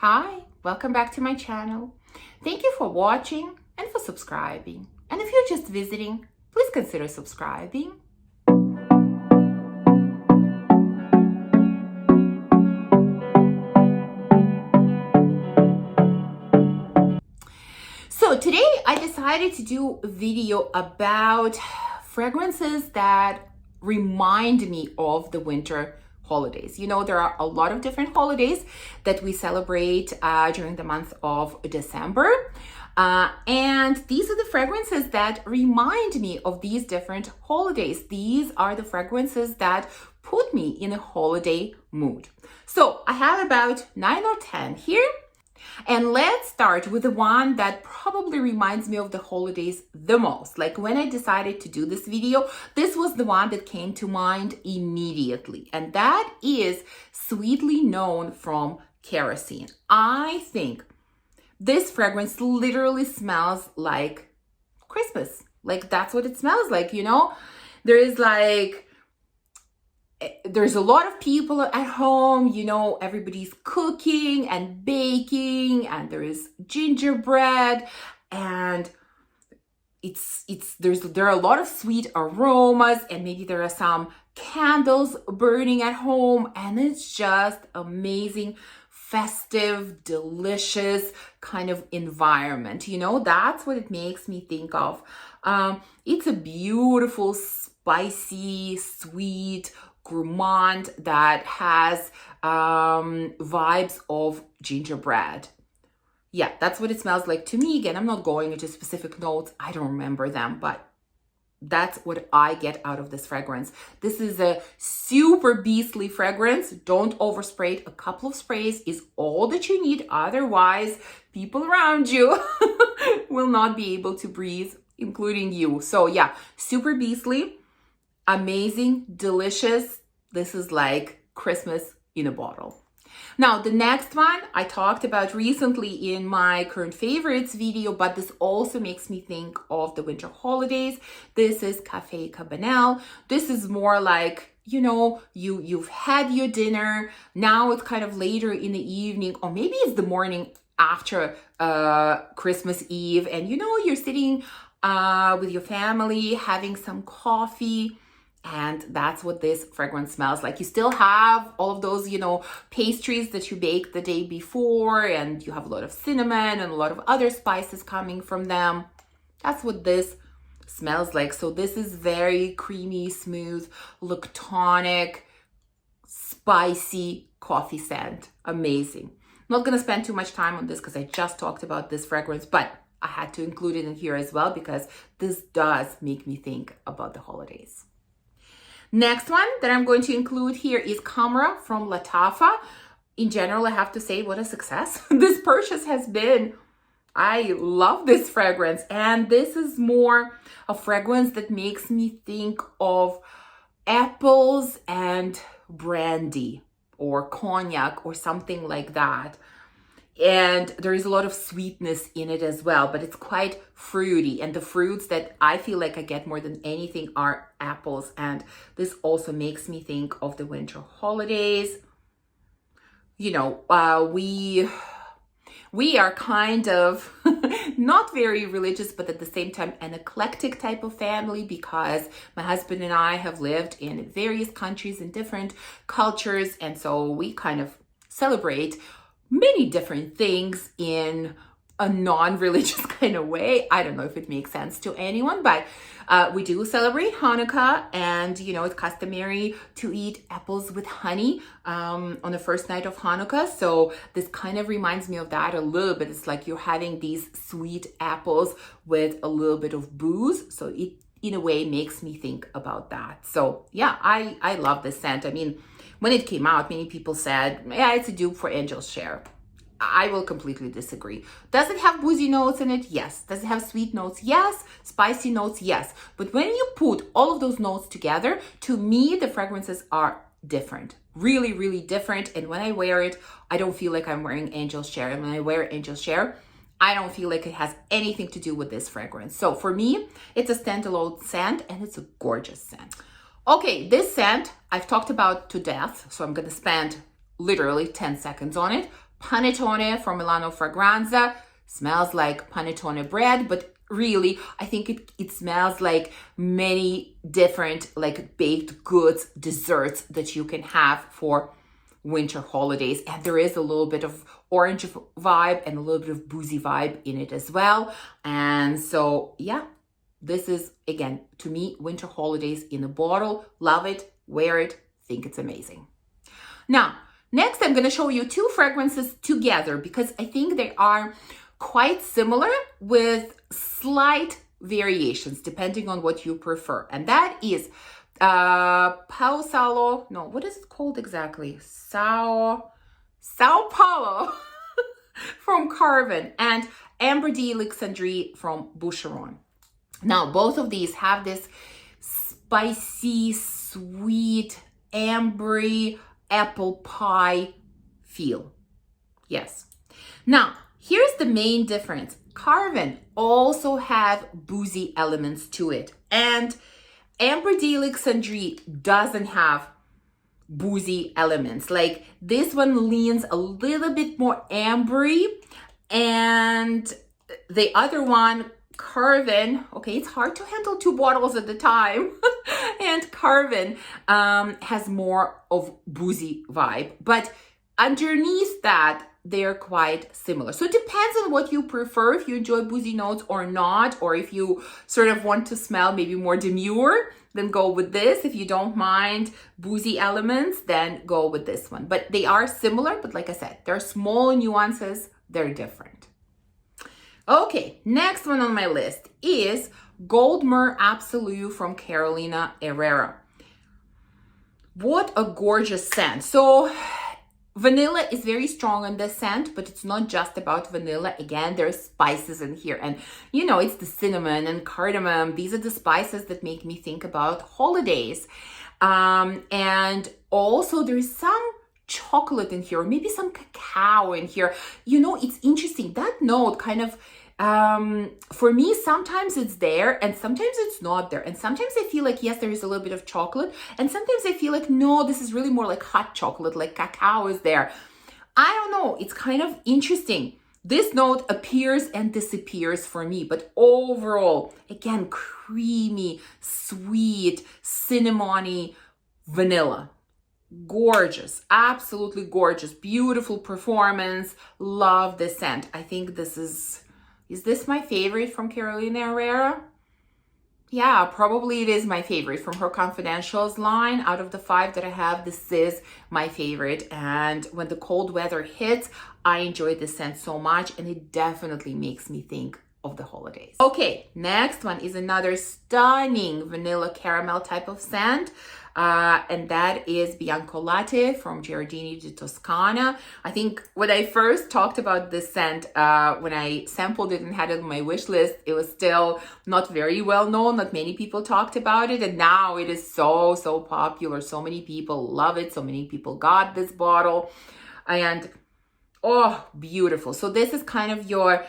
Hi, welcome back to my channel. Thank you for watching and for subscribing. And if you're just visiting, please consider subscribing. So today I decided to do a video about fragrances that remind me of the winter holidays. You know, there are a lot of different holidays that we celebrate during the month of December. And these are the fragrances that remind me of these different holidays. These are the fragrances that put me in a holiday mood. So I have about 9 or 10 here. And let's start with the one that probably reminds me of the holidays the most. Like when I decided to do this video, this was the one that came to mind immediately. And that is Sweetly Known from Kerosene. I think this fragrance literally smells like Christmas. Like that's what it smells like, you know? There's a lot of people at home, you know, everybody's cooking and baking, and there is gingerbread, and there are a lot of sweet aromas, and maybe there are some candles burning at home, and it's just amazing, festive, delicious kind of environment. You know, that's what it makes me think of. It's a beautiful, spicy, sweet, gourmand that has vibes of gingerbread. Yeah, that's what it smells like to me. Again, I'm not going into specific notes. I don't remember them, but that's what I get out of this fragrance. This is a super beastly fragrance. Don't overspray it. A couple of sprays is all that you need. Otherwise, people around you will not be able to breathe, including you. So yeah, super beastly. Amazing, delicious. This is like Christmas in a bottle. Now, the next one I talked about recently in my current favorites video, but this also makes me think of the winter holidays. This is Caf Caban. This is more like, you know, you've had your dinner. Now it's kind of later in the evening, or maybe it's the morning after Christmas Eve, and you know, you're sitting with your family having some coffee. And that's what this fragrance smells like. You still have all of those, you know, pastries that you baked the day before, and you have a lot of cinnamon and a lot of other spices coming from them. That's what this smells like. So this is very creamy, smooth, lactonic, spicy coffee scent. Amazing. I'm not going to spend too much time on this because I just talked about this fragrance, but I had to include it in here as well because this does make me think about the holidays. Next one that I'm going to include here is Camera from Latafa. In general, I have to say what a success this purchase has been. I love this fragrance, and this is more a fragrance that makes me think of apples and brandy or cognac or something like that. And there is a lot of sweetness in it as well, but it's quite fruity. And the fruits that I feel like I get more than anything are apples. And this also makes me think of the winter holidays. You know, we are kind of not very religious, but at the same time, an eclectic type of family, because my husband and I have lived in various countries and different cultures. And so we kind of celebrate many different things in a non-religious kind of way. I don't know if it makes sense to anyone, but we do celebrate Hanukkah, and you know, it's customary to eat apples with honey on the first night of Hanukkah. So this kind of reminds me of that a little bit. It's like you're having these sweet apples with a little bit of booze. So it, in a way, makes me think about that. So yeah, I love this scent. I mean, when it came out, many people said, yeah, it's a dupe for Angel's Share. I will completely disagree. Does it have boozy notes in it? Yes. Does it have sweet notes? Yes. Spicy notes? Yes. But when you put all of those notes together, to me, the fragrances are different. Really, really different. And when I wear it, I don't feel like I'm wearing Angel's Share. And when I wear Angel's Share, I don't feel like it has anything to do with this fragrance. So for me, it's a standalone scent, and it's a gorgeous scent. Okay, this scent I've talked about to death, so I'm going to spend literally 10 seconds on it. Panettone from Milano Fragranza. Smells like panettone bread, but really, I think it smells like many different like baked goods, desserts that you can have for winter holidays. And there is a little bit of orange vibe and a little bit of boozy vibe in it as well. And so, yeah, this is, again, to me, winter holidays in a bottle. Love it, wear it, think it's amazing. Now, next I'm going to show you two fragrances together because I think they are quite similar with slight variations depending on what you prefer. And that is Sao, no, what is it called exactly? Sao Paulo from Carven and Amber d'Alexandrie from Boucheron. Now, both of these have this spicy, sweet, ambery apple pie feel. Yes. Now, here's the main difference. Carven also have boozy elements to it. And Amber d'Alexandrie doesn't have boozy elements. Like this one leans a little bit more ambery, and the other one, Carven, okay, it's hard to handle two bottles at a time. And Carven has more of boozy vibe, but underneath that, they're quite similar. So it depends on what you prefer, if you enjoy boozy notes or not, or if you sort of want to smell maybe more demure, then go with this. If you don't mind boozy elements, then go with this one. But they are similar, but like I said, there are small nuances, they're different. Okay, next one on my list is Gold Myrrh Absolute from Carolina Herrera. What a gorgeous scent. So vanilla is very strong on this scent, but it's not just about vanilla. Again, there's spices in here, and you know, it's the cinnamon and cardamom. These are the spices that make me think about holidays. And also there's some chocolate in here, or maybe some cacao in here. You know, it's interesting. That note kind of, for me, sometimes it's there and sometimes it's not there. And sometimes I feel like, yes, there is a little bit of chocolate. And sometimes I feel like, no, this is really more like hot chocolate, like cacao is there. I don't know. It's kind of interesting. This note appears and disappears for me. But overall, again, creamy, sweet, cinnamony, vanilla. Gorgeous, absolutely gorgeous, beautiful performance. Love this scent. I think this is this my favorite from Carolina Herrera? Yeah, probably it is my favorite from her Confidentials line. Out of the 5 that I have, this is my favorite. And when the cold weather hits, I enjoy this scent so much, and it definitely makes me think of the holidays. Okay, next one is another stunning vanilla caramel type of scent. And that is Biancolat from Giardini di Toscana. I think when I first talked about this scent, when I sampled it and had it on my wish list, it was still not very well known. Not many people talked about it. And now it is so, so popular. So many people love it. So many people got this bottle. And, oh, beautiful. So this is kind of your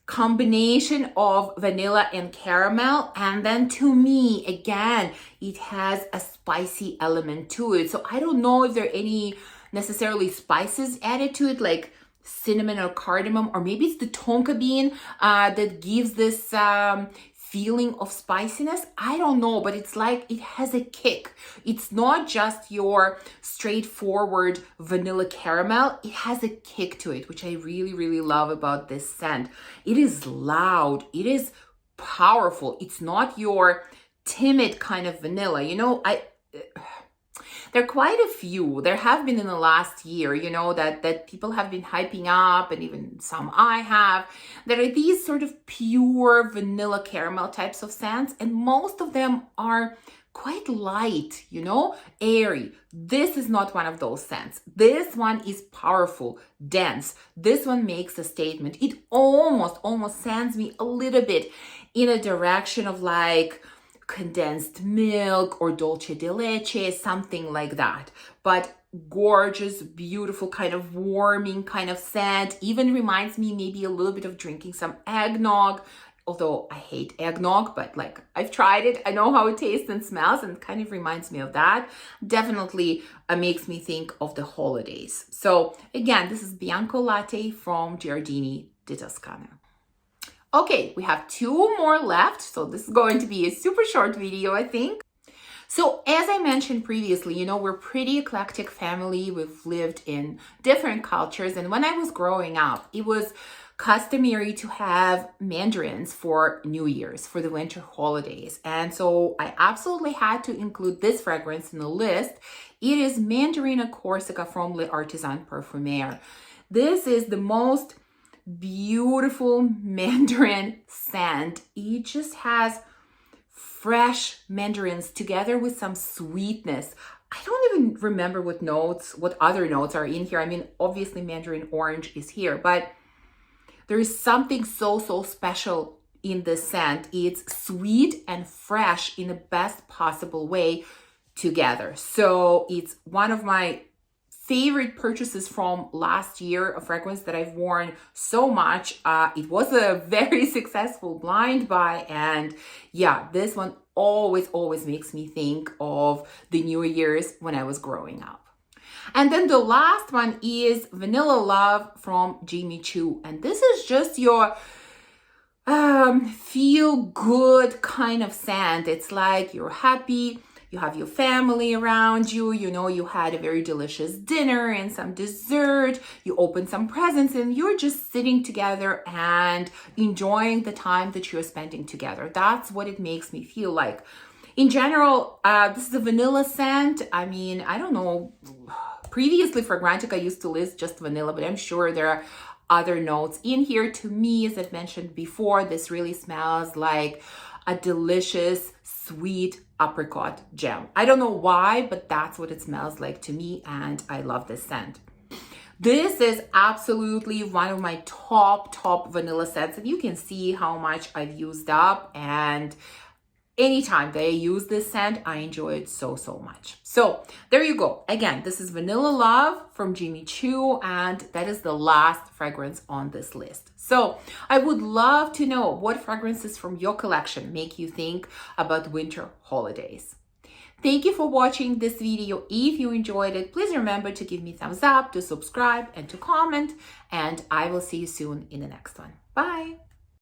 combination of vanilla and caramel, and then to me, again, it has a spicy element to it. So I don't know if there are any necessarily spices added to it, like cinnamon or cardamom, or maybe it's the tonka bean that gives this feeling of spiciness. I don't know, but it's like it has a kick. It's not just your straightforward vanilla caramel. It has a kick to it, which I really, really love about this scent. It is loud. It is powerful. It's not your timid kind of vanilla. You know, there are quite a few. There have been in the last year, you know, that people have been hyping up, and even some I have. There are these sort of pure vanilla caramel types of scents, and most of them are quite light, you know, airy. This is not one of those scents. This one is powerful, dense. This one makes a statement. It almost sends me a little bit in a direction of like condensed milk or dolce de leche, something like that. But gorgeous, beautiful, kind of warming kind of scent. Even reminds me maybe a little bit of drinking some eggnog. although I hate eggnog, but like I've tried it. I know how it tastes and smells, and it kind of reminds me of that. Definitely makes me think of the holidays. So again, this is Biancolat from Giardini di Toscana. Okay, we have 2 more left. So this is going to be a super short video, I think. So as I mentioned previously, you know, we're pretty eclectic family. We've lived in different cultures. And when I was growing up, it was customary to have mandarins for New Year's, for the winter holidays. And so I absolutely had to include this fragrance in the list. It is Mandarina Corsica from L'Artisan Parfumeur. This is the most beautiful mandarin scent. It just has fresh mandarins together with some sweetness. I don't even remember what other notes are in here. I mean, obviously mandarin orange is here, but there is something so special in this scent. It's sweet and fresh in the best possible way together. So it's one of my favorite purchases from last year, a fragrance that I've worn so much. It was a very successful blind buy, and yeah, this one always makes me think of the New Year's when I was growing up. And then the last one is Vanilla Love from Jimmy Choo. And this is just your feel good kind of scent. It's like you're happy, you have your family around you, you know, you had a very delicious dinner and some dessert, you open some presents, and you're just sitting together and enjoying the time that you're spending together. That's what it makes me feel like. In general, this is a vanilla scent. I mean, I don't know. Previously, Fragrantica used to list just vanilla, but I'm sure there are other notes in here. To me, as I've mentioned before, this really smells like a delicious, sweet apricot jam. I don't know why, but that's what it smells like to me, and I love this scent. This is absolutely one of my top vanilla scents, and you can see how much I've used up, and anytime that I use this scent, I enjoy it so much. So there you go. Again, this is Vanilla Love from Jimmy Choo, and that is the last fragrance on this list. So I would love to know what fragrances from your collection make you think about winter holidays. Thank you for watching this video. If you enjoyed it, please remember to give me a thumbs up, to subscribe, and to comment, and I will see you soon in the next one. Bye.